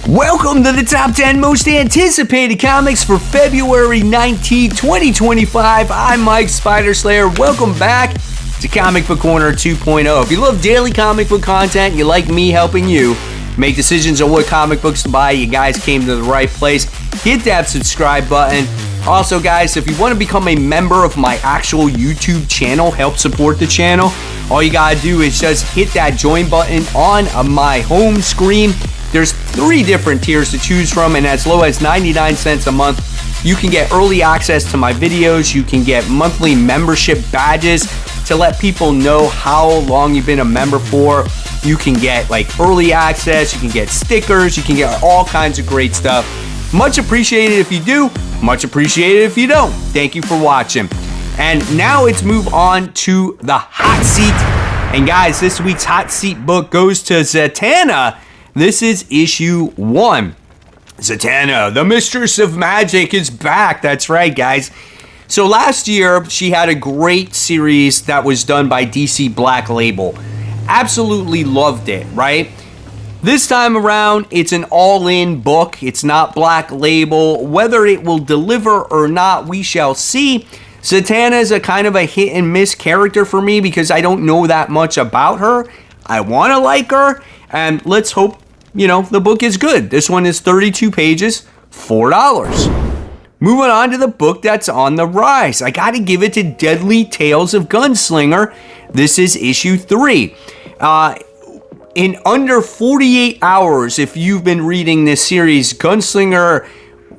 Welcome to the top 10 most anticipated comics for February 19, 2025. I'm Mike Spider Slayer. Welcome back to Comic Book Corner 2.0. If you love daily comic book content, you like me helping you make decisions on what comic books to buy, you guys came to the right place. Hit that subscribe button. Also, guys, if you want to become a member of my actual YouTube channel, help support the channel, all you gotta do is just hit that join button on my home screen. There's 3 different tiers to choose from, and as low as 99 cents a month, you can get early access to my videos. You can get monthly membership badges to let people know how long you've been a member for. You can get like early access, you can get stickers, you can get all kinds of great stuff. Much appreciated if you do, much appreciated if you don't. Thank you for watching. And now let's move on to the hot seat. And guys, this week's hot seat book goes to Zatana. This is issue 1. Zatana, the Mistress of Magic, is back. That's right, guys. So last year, she had a great series that was done by DC Black Label. Absolutely loved it, right? This time around, it's an all-in book. It's not Black Label. Whether it will deliver or not, we shall see. Zatana is a kind of a hit-and-miss character for me because I don't know that much about her. I want to like her, and let's hope the book is good. This one is 32 pages, $4. Moving on to the book that's on the rise. I gotta give it to Deadly Tales of Gunslinger. This is issue 3. In under 48 hours, if you've been reading this series, Gunslinger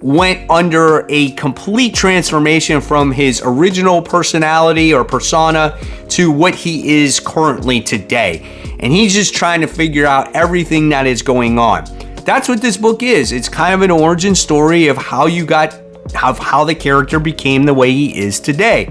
went under a complete transformation from his original personality or persona to what he is currently today. And he's just trying to figure out everything that is going on. That's what this book is. It's kind of an origin story of how the character became the way he is today.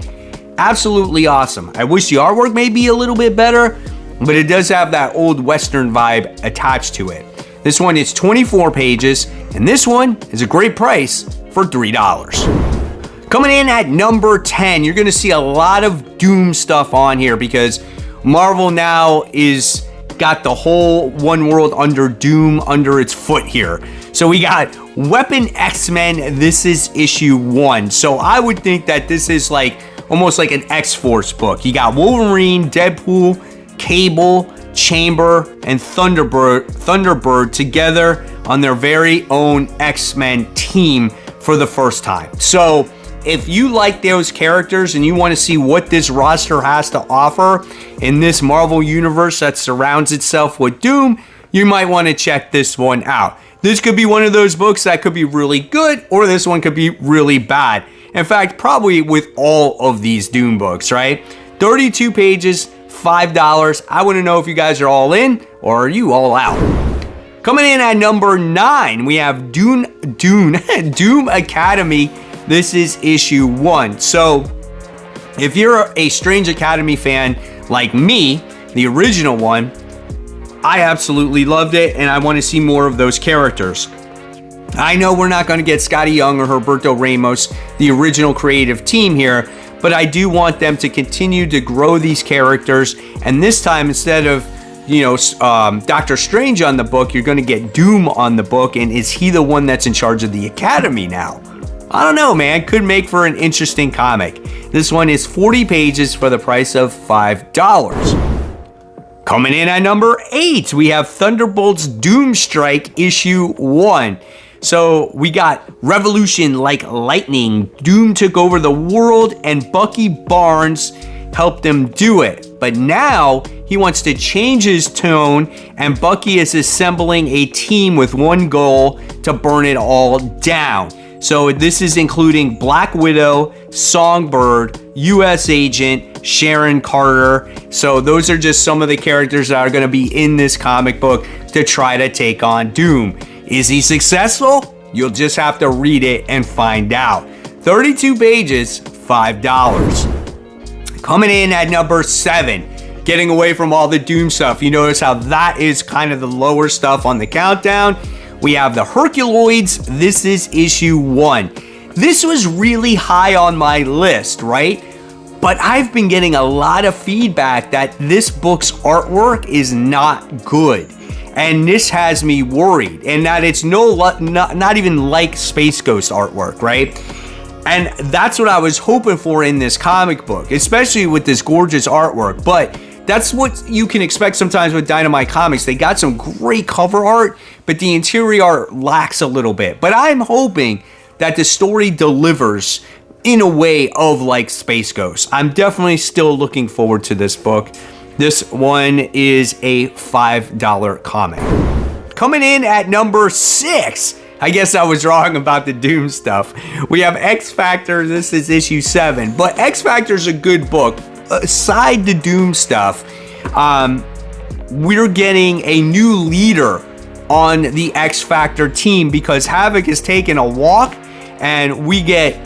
Absolutely awesome. I wish the artwork may be a little bit better, but it does have that old Western vibe attached to it. This one is 24 pages, and this one is a great price for $3. Coming in at number 10, you're gonna see a lot of Doom stuff on here because Marvel now is got the whole one world under Doom under its foot here. So we got Weapon X-Men. This is issue 1. So I would think that this is like almost like an X-Force book. You got Wolverine, Deadpool, Cable, Chamber, and Thunderbird together on their very own X-Men team for the first time. So if you like those characters and you want to see what this roster has to offer in this Marvel universe that surrounds itself with Doom, you might want to check this one out. This could be one of those books that could be really good, or this one could be really bad. In fact, probably with all of these Doom books, right? 32 pages, $5. I want to know if you guys are all in or are you all out. Coming in at number 9, we have Doom Academy. This is issue 1. So if you're a Strange Academy fan like me, the original one, I absolutely loved it and I want to see more of those characters. I know we're not going to get Scotty Young or Roberto Ramos, the original creative team here, but I do want them to continue to grow these characters, and this time instead of Doctor Strange on the book, you're going to get Doom on the book. And is he the one that's in charge of the Academy now? I don't know, man. Could make for an interesting comic. This one is 40 pages for the price of $5. Coming in at number 8, we have Thunderbolt's Doomstrike issue 1. So we got Revolution like lightning. Doom took over the world and Bucky Barnes helped him do it. But now he wants to change his tone, and Bucky is assembling a team with one goal: to burn it all down. So this is including Black Widow, Songbird, US Agent, Sharon Carter. So those are just some of the characters that are going to be in this comic book to try to take on Doom. Is he successful? You'll just have to read it and find out. 32 pages, $5. Coming in at number 7, getting away from all the Doom stuff. You notice how that is kind of the lower stuff on the countdown. We have the Herculoids. This is issue 1. This was really high on my list, right? But I've been getting a lot of feedback that this book's artwork is not good. And this has me worried, and that it's not even like Space Ghost artwork, right? And that's what I was hoping for in this comic book, especially with this gorgeous artwork. But that's what you can expect sometimes with Dynamite Comics. They got some great cover art, but the interior art lacks a little bit. But I'm hoping that the story delivers in a way of like Space Ghost. I'm definitely still looking forward to this book. This one is a $5 comic. Coming in at number 6. I guess I was wrong about the Doom stuff. We have X Factor. This is issue 7. But X Factor is a good book. Aside the Doom stuff, we're getting a new leader on the X Factor team because Havoc is taking a walk, and we get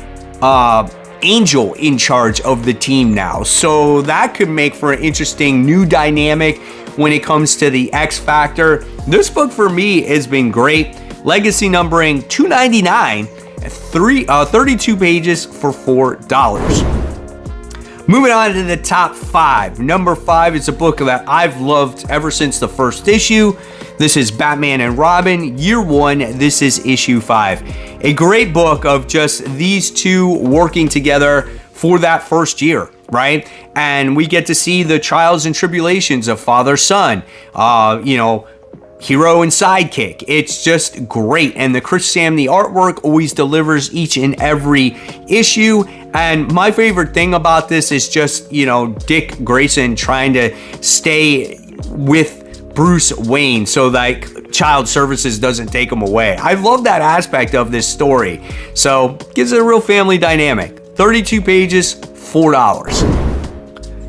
Angel in charge of the team now. So that could make for an interesting new dynamic when it comes to the X Factor. This book for me has been great. Legacy numbering 299, 32 pages for $4. Moving on to the top 5. Number 5 is a book that I've loved ever since the first issue. This is Batman and Robin, year 1. This is issue 5. A great book of just these two working together for that first year, right? And we get to see the trials and tribulations of father-son, hero and sidekick. It's just great. And the Chris Sam, the artwork always delivers each and every issue. And my favorite thing about this is just, Dick Grayson trying to stay with Bruce Wayne so like child services doesn't take him away. I love that aspect of this story. So gives it a real family dynamic. 32 pages, $4.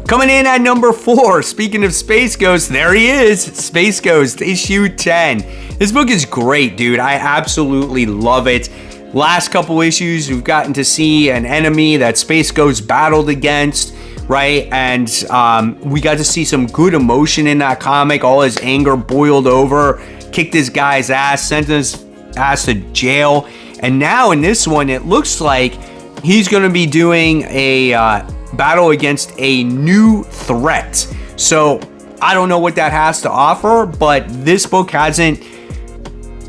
Coming in at number 4, speaking of Space Ghost, there he is, Space Ghost, issue 10. This book is great, dude. I absolutely love it. Last couple issues, we've gotten to see an enemy that Space Ghost battled against, right? And we got to see some good emotion in that comic. All his anger boiled over, kicked this guy's ass, sent his ass to jail. And now in this one, it looks like he's going to be doing a battle against a new threat. So I don't know what that has to offer, but this book hasn't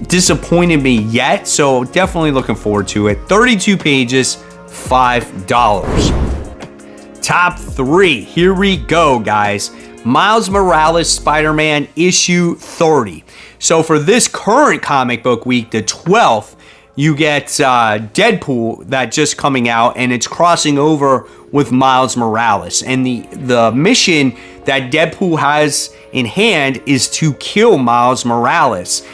disappointed me yet. So definitely looking forward to it. 32 pages, $5. Top 3. Here we go, guys. Miles Morales Spider-Man issue 30. So for this current comic book week, the 12th, you get Deadpool that just coming out, and it's crossing over with Miles Morales. And the mission that Deadpool has in hand is to kill Miles Morales.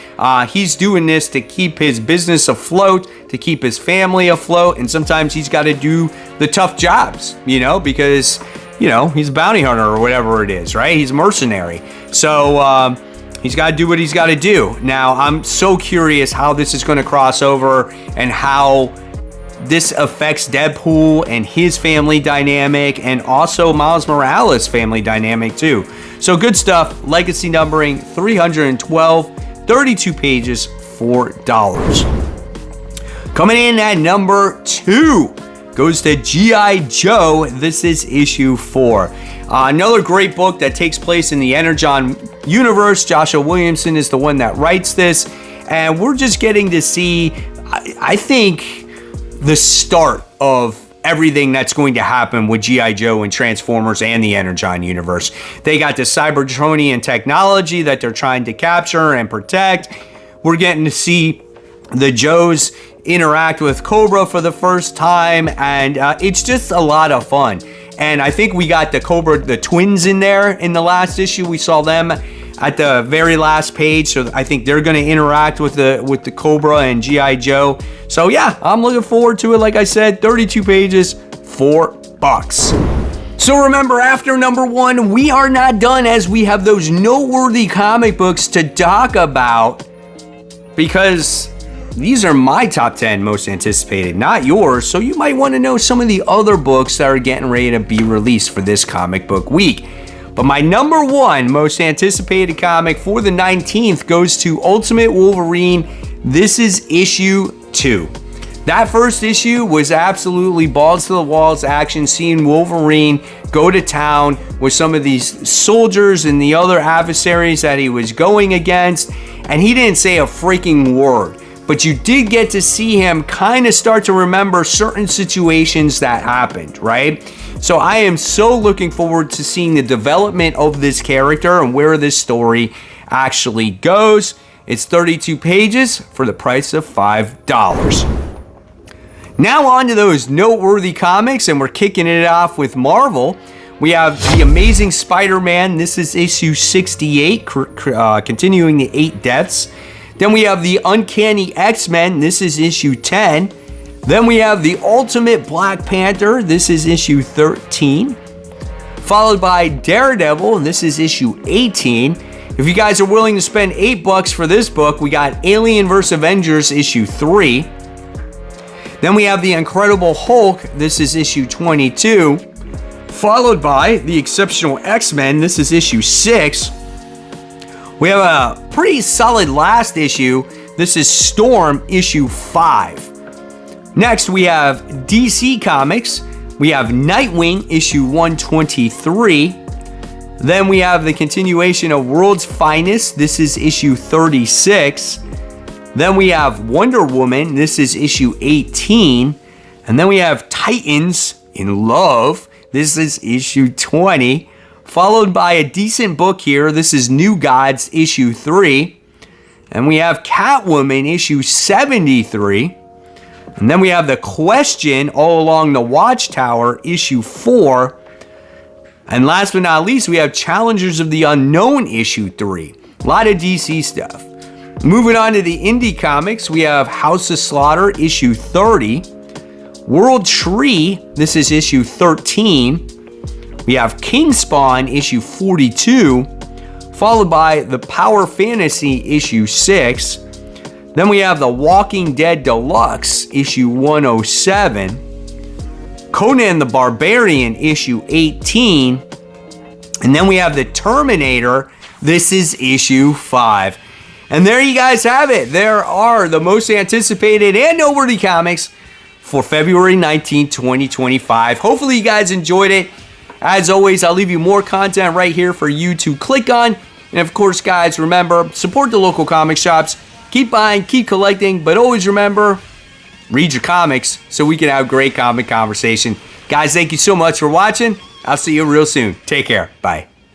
He's doing this to keep his business afloat, to keep his family afloat, and sometimes he's got to do the tough jobs, because, he's a bounty hunter or whatever it is, right? He's a mercenary. So, he's got to do what he's got to do. Now, I'm so curious how this is going to cross over and how this affects Deadpool and his family dynamic, and also Miles Morales' family dynamic too. So good stuff. Legacy numbering 312, 32 pages, $4. Coming in at number 2 goes to G.I. Joe. This is issue 4. Another great book that takes place in the Energon universe. Joshua Williamson is the one that writes this, and we're just getting to see, I think, the start of everything that's going to happen with G.I. Joe and Transformers and the Energon universe. They got the Cybertronian technology that they're trying to capture and protect. We're getting to see the Joes interact with Cobra for the first time, and it's just a lot of fun. And I think we got the Cobra, the twins in there in the last issue. We saw them at the very last page, so I think they're going to interact with the Cobra and G.I. Joe. So yeah, I'm looking forward to it. Like I said, 32 pages, $4. So remember, after number 1, we are not done, as we have those noteworthy comic books to talk about, because these are my top 10 most anticipated, not yours. So you might want to know some of the other books that are getting ready to be released for this comic book week. But my number 1 most anticipated comic for the 19th goes to Ultimate Wolverine. This is issue 2. That first issue was absolutely balls to the walls action, seeing Wolverine go to town with some of these soldiers and the other adversaries that he was going against, and he didn't say a freaking word. But you did get to see him kind of start to remember certain situations that happened, right? So I am so looking forward to seeing the development of this character and where this story actually goes. It's 32 pages for the price of $5. Now on to those noteworthy comics, and we're kicking it off with Marvel. We have The Amazing Spider-Man. This is issue 68, continuing the 8 deaths. Then we have The Uncanny X-Men. This is issue 10. Then we have The Ultimate Black Panther. This is issue 13. Followed by Daredevil, and this is issue 18. If you guys are willing to spend $8 for this book, we got Alien vs. Avengers issue 3. Then we have The Incredible Hulk. This is issue 22. Followed by The Exceptional X-Men. This is issue 6. We have a pretty solid last issue. This is Storm issue 5. Next, we have DC Comics. We have Nightwing issue 123. Then we have the continuation of World's Finest. This is issue 36. Then we have Wonder Woman. This is issue 18. And then we have Titans in Love. This is issue 20. Followed by a decent book here. This is New Gods issue 3. And we have Catwoman issue 73. And then we have The Question All Along the Watchtower issue 4. And last but not least, we have Challengers of the Unknown issue 3. A lot of DC stuff. Moving on to the indie comics, we have House of Slaughter issue 30. World Tree, this is issue 13. We have King Spawn issue 42. Followed by The Power Fantasy issue 6. Then we have The Walking Dead Deluxe issue 107. Conan the Barbarian issue 18. And then we have The Terminator. This is issue 5. And there you guys have it. There are the most anticipated and noteworthy comics for February 19, 2025. Hopefully you guys enjoyed it. As always, I'll leave you more content right here for you to click on. And of course, guys, remember, support the local comic shops. Keep buying, keep collecting, but always remember, read your comics so we can have great comic conversation. Guys, thank you so much for watching. I'll see you real soon. Take care. Bye.